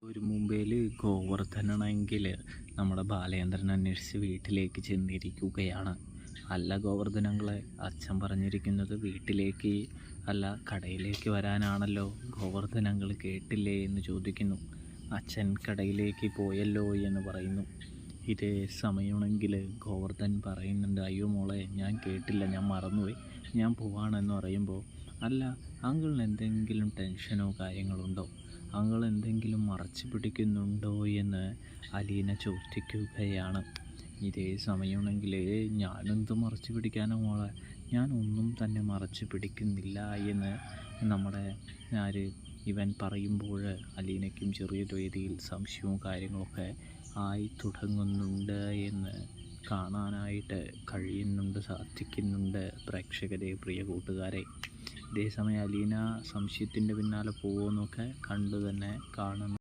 ഒരു മുംബൈയിൽ ഗോവർദ്ധനാണെങ്കിൽ നമ്മുടെ ബാലേന്ദ്രൻ അന്വേഷിച്ച് വീട്ടിലേക്ക് ചെന്നിരിക്കുകയാണ്. അല്ല ഗോവർദ്ധനങ്ങളെ, അച്ഛൻ പറഞ്ഞിരിക്കുന്നത് വീട്ടിലേക്ക് അല്ല കടയിലേക്ക് വരാനാണല്ലോ. ഗോവർദ്ധനങ്ങൾ കേട്ടില്ലേ എന്ന് ചോദിക്കുന്നു. അച്ഛൻ കടയിലേക്ക് പോയല്ലോ എന്ന് പറയുന്നു. ഇതേ സമയമാണെങ്കിൽ ഗോവർദ്ധൻ പറയുന്നുണ്ട്, അയ്യോ മോളെ, ഞാൻ കേട്ടില്ല, ഞാൻ മറന്നുപോയി, ഞാൻ പോവാണെന്ന് പറയുമ്പോൾ, അല്ല അങ്കിളിന് എന്തെങ്കിലും ടെൻഷനോ കാര്യങ്ങളുണ്ടോ, അങ്കിൾ എന്തെങ്കിലും മറച്ചു പിടിക്കുന്നുണ്ടോ എന്ന് അലീന ചോദിക്കുകയാണ്. ഇതേ സമയമാണെങ്കിൽ ഞാനെന്ത് മറച്ചു പിടിക്കാനോ മോളെ, ഞാനൊന്നും തന്നെ മറച്ചു പിടിക്കുന്നില്ല എന്ന് നമ്മുടെ ഇവൻ പറയുമ്പോൾ അലീനയ്ക്കും ചെറിയ രീതിയിൽ സംശയവും കാര്യങ്ങളൊക്കെ ആയി തുടങ്ങുന്നുണ്ട് എന്ന് കാണാനായിട്ട് സാധിക്കുന്നുണ്ട് പ്രേക്ഷകരെ, പ്രിയ കൂട്ടുകാരെ. ഇതേസമയം അലീന സംശയത്തിൻ്റെ പിന്നാലെ പോകുമെന്നൊക്കെ കണ്ടു തന്നെ കാണണം.